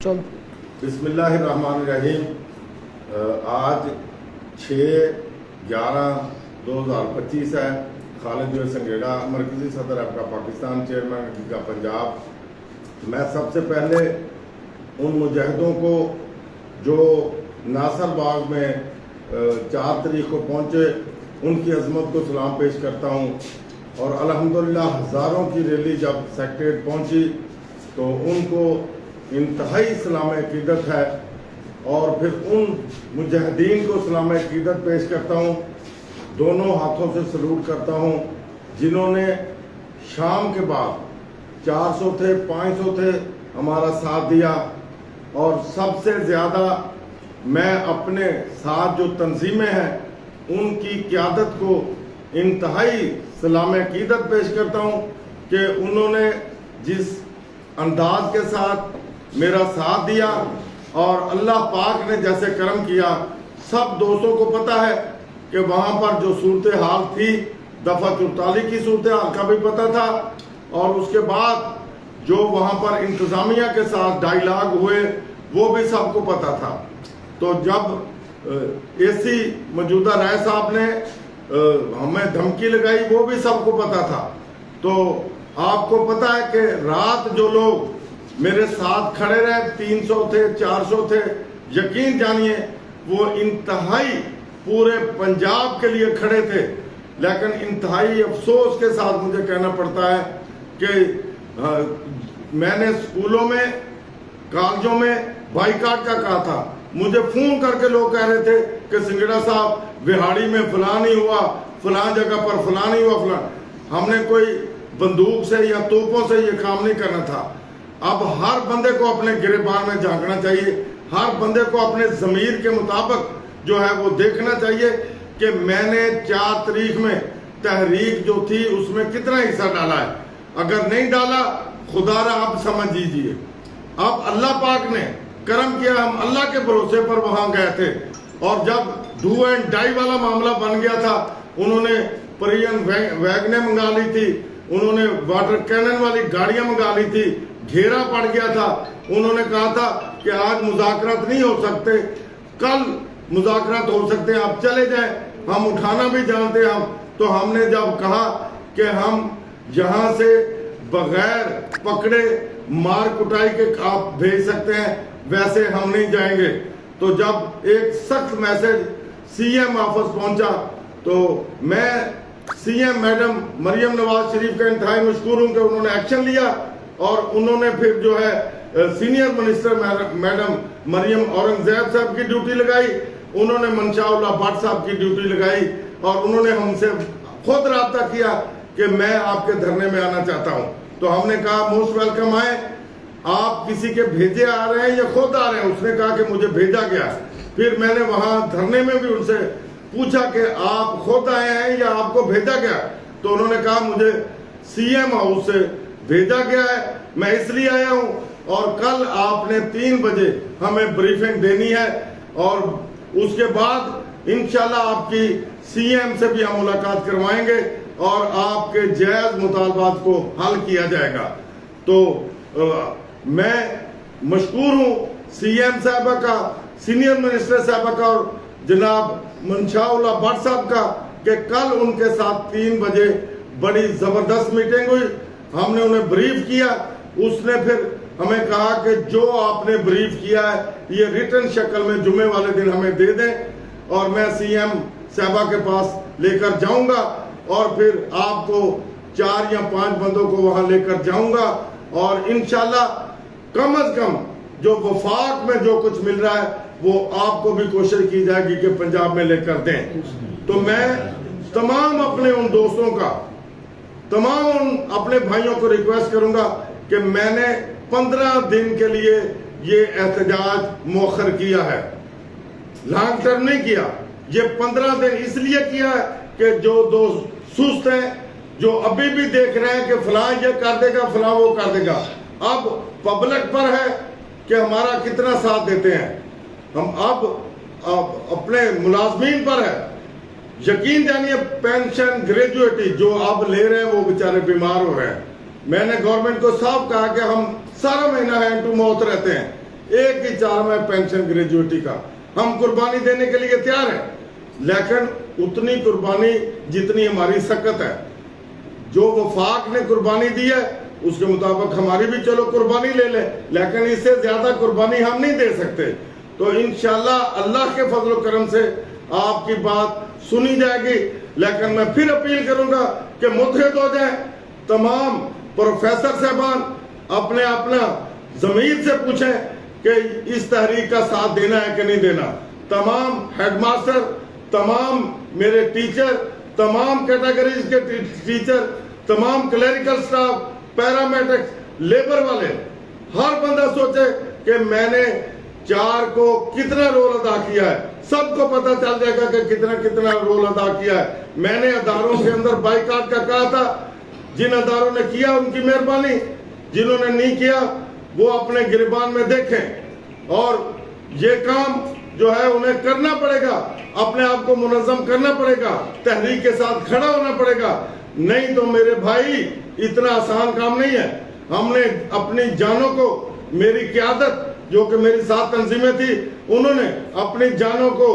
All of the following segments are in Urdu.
چلو بسم اللہ الرحمن الرحیم. آج 6/11/2025 ہے. خالد سنگیڑا مرکزی صدر آپ کا پاکستان، چیئرمین کا پنجاب. میں سب سے پہلے ان مجاہدوں کو جو ناصر باغ میں 4 تاریخ کو پہنچے ان کی عظمت کو سلام پیش کرتا ہوں. اور الحمدللہ ہزاروں کی ریلی جب سیکریٹریٹ پہنچی تو ان کو انتہائی سلام عقیدت ہے. اور پھر ان مجاہدین کو سلام عقیدت پیش کرتا ہوں، دونوں ہاتھوں سے سلوٹ کرتا ہوں، جنہوں نے شام کے بعد 400 تھے 500 تھے ہمارا ساتھ دیا. اور سب سے زیادہ میں اپنے ساتھ جو تنظیمیں ہیں ان کی قیادت کو انتہائی سلام عقیدت پیش کرتا ہوں کہ انہوں نے جس انداز کے ساتھ میرا ساتھ دیا اور اللہ پاک نے جیسے کرم کیا. سب دوستوں کو پتہ ہے کہ وہاں پر جو صورتحال تھی دفعہ 44 کی صورتحال کا بھی پتہ تھا، اور اس کے بعد جو وہاں پر انتظامیہ کے ساتھ ڈائیلاگ ہوئے وہ بھی سب کو پتہ تھا. تو جب ایسی موجودہ رائے صاحب نے ہمیں دھمکی لگائی وہ بھی سب کو پتہ تھا. تو آپ کو پتہ ہے کہ رات جو لوگ میرے ساتھ کھڑے رہے 300 تھے 400 تھے، یقین جانیے وہ انتہائی پورے پنجاب کے لیے کھڑے تھے. لیکن انتہائی افسوس کے ساتھ مجھے کہنا پڑتا ہے کہ میں نے اسکولوں میں کالجوں میں بائیکاٹ کا کہا تھا. مجھے فون کر کے لوگ کہہ رہے تھے کہ سنگیڑا صاحب بہاڑی میں فلاں نہیں ہوا، فلاں جگہ پر فلاں نہیں ہوا فلاں. ہم نے کوئی بندوق سے یا توپوں سے یہ کام نہیں کرنا تھا. اب ہر بندے کو اپنے گریبان میں جھانکنا چاہیے، ہر بندے کو اپنے ضمیر کے مطابق جو ہے وہ دیکھنا چاہیے کہ میں نے 4 تاریخ میں تحریک جو تھی اس میں کتنا حصہ ڈالا ہے. اگر نہیں ڈالا خدا را آپ سمجھ لیجیے. اب اللہ پاک نے کرم کیا، ہم اللہ کے بھروسے پر وہاں گئے تھے. اور جب ڈو اینڈ ڈائی والا معاملہ بن گیا تھا، انہوں نے پرین ویگنیں منگا لی تھی، انہوں نے واٹر کینن والی گاڑیاں منگا لی تھی، گھیرا پڑ گیا تھا. انہوں نے کہا تھا کہ آج مذاکرات نہیں ہو سکتے، کل مذاکرات ہو سکتے ہیں، آپ چلے جائیں، ہم اٹھانا بھی جانتے ہیں. تو ہم نے جب کہا کہ ہم یہاں سے بغیر پکڑے مار کٹائی کے آپ بھیج سکتے ہیں، ویسے ہم نہیں جائیں گے. تو جب ایک سخت میسج سی ایم آفس پہنچا تو میں C M madam Maryam Nawaz Sharif کا انتہائی مشکور ہوں کہ انہوں نے ایکشن لیا. اور انہوں نے پھر جو ہے senior minister madam Maryam Aurangzeb صاحب کی ڈیوٹی لگائی، انہوں نے منشاء اللہ بٹ صاحب کی ڈیوٹی لگائی، اور انہوں نے ہم سے خود رابطہ کیا کہ میں آپ کے دھرنے میں آنا چاہتا ہوں. تو ہم نے کہا موسٹ ویلکم آئے، آپ کسی کے بھیجے آ رہے ہیں یا خود آ رہے ہیں؟ اس نے کہا کہ مجھے بھیجا گیا. پھر میں نے وہاں دھرنے میں بھی ان سے پوچھا کہ آپ خود آئے ہیں یا آپ کو بھیجا گیا؟ تو انہوں نے کہا مجھے سی ایم ہاؤس سے بھیجا گیا ہے، میں اس لیے آیا ہوں. اور کل آپ نے 3 بجے ہمیں بریفنگ دینی ہے، اور اس کے بعد انشاءاللہ آپ کی سی ایم سے بھی ہم ملاقات کروائیں گے اور آپ کے جائز مطالبات کو حل کیا جائے گا. تو میں مشکور ہوں سی ایم صاحبہ کا، سینئر منسٹر صاحبہ کا اور جناب منشاء اللہ بٹ صاحب کا کہ کل ان کے ساتھ 3 بجے بڑی زبردست میٹنگ ہوئی. ہم نے انہیں بریف کیا، اس نے پھر ہمیں کہا کہ جو آپ نے بریف کیا ہے یہ ریٹن شکل میں جمعے والے دن ہمیں دے دیں، اور میں سی ایم صاحبہ کے پاس لے کر جاؤں گا، اور پھر آپ کو 4 یا 5 بندوں کو وہاں لے کر جاؤں گا. اور انشاءاللہ کم از کم جو وفاق میں جو کچھ مل رہا ہے وہ آپ کو بھی کوشش کی جائے گی کہ پنجاب میں لے کر دیں. تو میں تمام اپنے ان دوستوں کا، تمام ان اپنے بھائیوں کو ریکویسٹ کروں گا کہ میں نے 15 دن کے لیے یہ احتجاج مؤخر کیا ہے، لانگ ٹرم نہیں کیا. یہ 15 دن اس لیے کیا ہے کہ جو دوست سست ہیں، جو ابھی بھی دیکھ رہے ہیں کہ فلاں یہ کر دے گا فلاں وہ کر دے گا، اب پبلک پر ہے کہ ہمارا کتنا ساتھ دیتے ہیں. ہم اب اپنے ملازمین پر ہے. یقین جانیے پینشن گریجویٹی جو اب لے رہے ہیں وہ بیچارے بیمار ہو رہے ہیں. میں نے گورنمنٹ کو صاف کہا کہ ہم سارا مہینہ ہینڈ ٹو ماؤتھ رہتے ہیں، ایک ہی 4واں پینشن گریجویٹی کا ہم قربانی دینے کے لیے تیار ہیں، لیکن اتنی قربانی جتنی ہماری سکت ہے. جو وفاق نے قربانی دی ہے اس کے مطابق ہماری بھی چلو قربانی لے لیں، لیکن اس سے زیادہ قربانی ہم نہیں دے سکتے. تو انشاءاللہ اللہ کے فضل و کرم سے آپ کی بات سنی جائے گی. لیکن میں پھر اپیل کروں گا کہ متحد ہو جائیں. تمام پروفیسر صاحبان اپنا ضمیر سے پوچھیں کہ اس تحریک کا ساتھ دینا ہے کہ نہیں دینا. تمام ہیڈ ماسٹر، تمام میرے ٹیچر، تمام کیٹیگریز کے ٹیچر، تمام کلیریکل سٹاف، پیرامیڈکس، لیبر والے، ہر بندہ سوچے کہ میں نے 4 کو کتنا رول ادا کیا ہے. سب کو پتہ چل جائے گا کہ کتنا رول ادا کیا ہے. میں نے اداروں کے اندر بائیکاٹ کا کہا تھا. جن اداروں نے کیا ان کی مہربانی، جنہوں نے نہیں کیا وہ اپنے گریبان میں دیکھیں. اور یہ کام جو ہے انہیں کرنا پڑے گا، اپنے آپ کو منظم کرنا پڑے گا، تحریک کے ساتھ کھڑا ہونا پڑے گا. نہیں تو میرے بھائی اتنا آسان کام نہیں ہے. ہم نے اپنی جانوں کو، میری قیادت جو کہ میری 7 تنظیمیں تھی، انہوں نے اپنی جانوں کو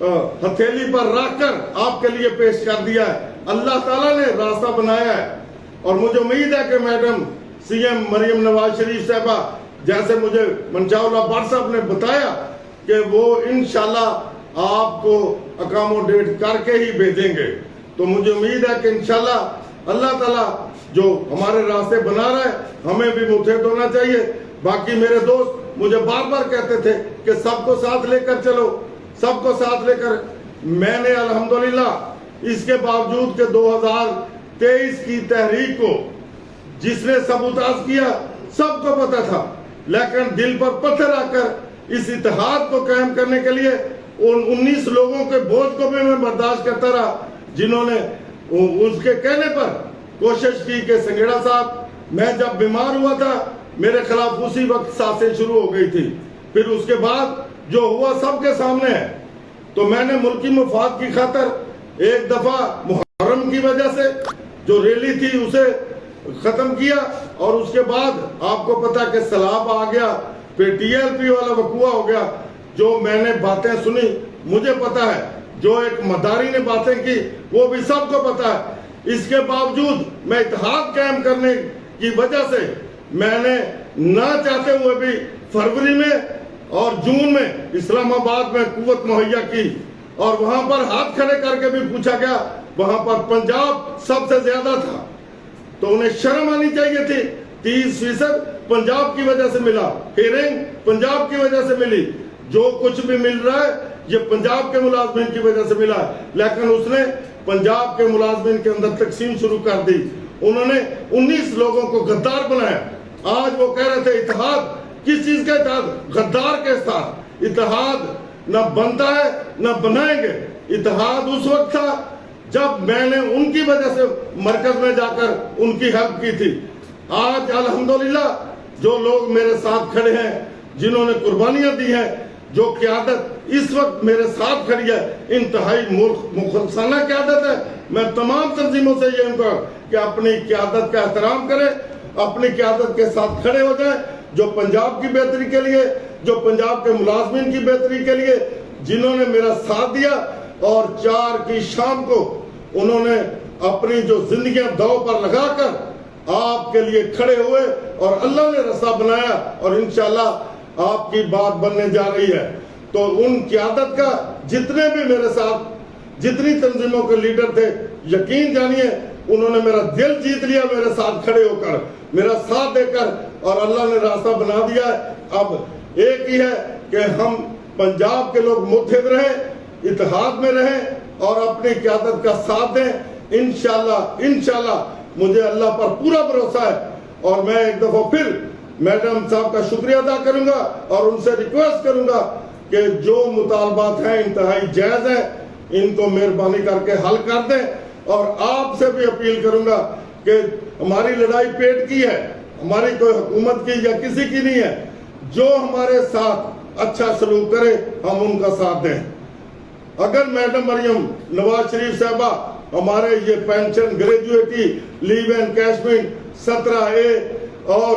ہتھیلی پر رکھ کر آپ کے لیے پیش کر دیا ہے. اللہ تعالیٰ نے راستہ بنایا ہے. اور مجھے امید ہے کہ میڈم CM مریم نواز شریف صاحبہ جیسے مجھے منشاء اللہ بٹ صاحب نے بتایا کہ وہ انشاءاللہ آپ کو اکاموڈیٹ کر کے ہی بھیجیں گے. تو مجھے امید ہے کہ انشاءاللہ اللہ تعالیٰ جو ہمارے راستے بنا رہا ہے ہمیں بھی متحد ہونا چاہیے. باقی میرے دوست مجھے بار بار کہتے تھے کہ سب کو ساتھ لے کر چلو، سب کو ساتھ لے کر. میں نے الحمدللہ اس کے باوجود کہ 2023 کی تحریک کو جس نے سبوتاژ کیا سب کو پتا تھا، لیکن دل پر پتھر رکھ کر اس اتحاد کو قائم کرنے کے لیے ان 19 لوگوں کے بوجھ کو بھی میں برداشت کرتا رہا، جنہوں نے اس کے کہنے پر کوشش کی کہ سنگیڑا صاحب میں جب بیمار ہوا تھا میرے خلاف اسی وقت سازشیں شروع ہو گئی تھی. پھر اس کے بعد جو ہوا سب کے سامنے ہے. تو میں نے ملکی مفاد کی خاطر ایک دفعہ محرم کی وجہ سے جو ریلی تھی اسے ختم کیا، اور اس کے بعد آپ کو پتا کہ سیلاب آ گیا، پھر TLP والا وقوع ہو گیا. جو میں نے باتیں سنی مجھے پتا ہے، جو ایک مداری نے باتیں کی وہ بھی سب کو پتا ہے. اس کے باوجود میں اتحاد قائم کرنے کی وجہ سے میں نے نہ چاہتے ہوئے بھی فروری میں اور جون میں اسلام آباد میں قوت مہیا کی، اور وہاں پر ہاتھ کھڑے کر کے بھی پوچھا گیا. وہاں پر پنجاب سب سے زیادہ تھا، تو انہیں شرم آنی چاہیے تھی. 30% پنجاب کی وجہ سے ملا، ہیرنگ پنجاب کی وجہ سے ملی. جو کچھ بھی مل رہا ہے یہ پنجاب کے ملازمین کی وجہ سے ملا ہے. لیکن اس نے پنجاب کے ملازمین کے اندر تقسیم شروع کر دی. انہوں نے 19 لوگوں کو غدار بنایا. آج وہ کہہ رہے تھے اتحاد، کس چیز کا اتحاد؟ غدار کے ساتھ. اتحاد نہ بنتا ہے نہ بنائیں گے. اتحاد اس وقت تھا جب میں نے ان کی وجہ سے مرکز میں جا کر ان کی ہیلپ کی تھی. آج الحمدللہ جو لوگ میرے ساتھ کھڑے ہیں، جنہوں نے قربانیاں دی ہیں، جو قیادت اس وقت میرے ساتھ کھڑی ہے، انتہائی مخلصانہ قیادت ہے. میں تمام تنظیموں سے یہ کہوں کہ اپنی قیادت کا احترام کریں، اپنی قیادت کے ساتھ کھڑے ہو جائیں، جو پنجاب کی بہتری کے لیے، جو پنجاب کے ملازمین کی بہتری کے لیے جنہوں نے میرا ساتھ دیا. اور 4 کی شام کو انہوں نے اپنی جو زندگیاں داؤ پر لگا کر آپ کے لیے کھڑے ہوئے اور اللہ نے راستہ بنایا، اور انشاءاللہ آپ کی بات بننے جا رہی ہے. تو ان قیادت کا جتنے بھی میرے ساتھ جتنی تنظیموں کے لیڈر تھے، یقین جانیے انہوں نے میرا دل جیت لیا میرے ساتھ کھڑے ہو کر، میرا ساتھ دے کر، اور اللہ نے راستہ بنا دیا ہے. اب ایک ہی ہے کہ ہم پنجاب کے لوگ متحد رہیں، اتحاد میں رہیں اور اپنی قیادت کا ساتھ دیں. انشاءاللہ مجھے اللہ پر پورا بھروسہ ہے. اور میں ایک دفعہ پھر میڈم صاحب کا شکریہ ادا کروں گا اور ان سے ریکویسٹ کروں گا کہ جو مطالبات ہیں انتہائی جائز ہیں، ان کو مہربانی کر کے حل کر دیں. اور آپ سے بھی اپیل کروں گا کہ ہماری لڑائی پیٹ کی ہے، ہماری کوئی حکومت کی یا کسی کی نہیں ہے. جو ہمارے ساتھ اچھا سلوک کرے ہم ان کا ساتھ دیں. اگر میڈم مریم نواز شریف صاحبہ ہمارے یہ پینشن، گریجویٹی، لیو اینکیشمنٹ 17A اور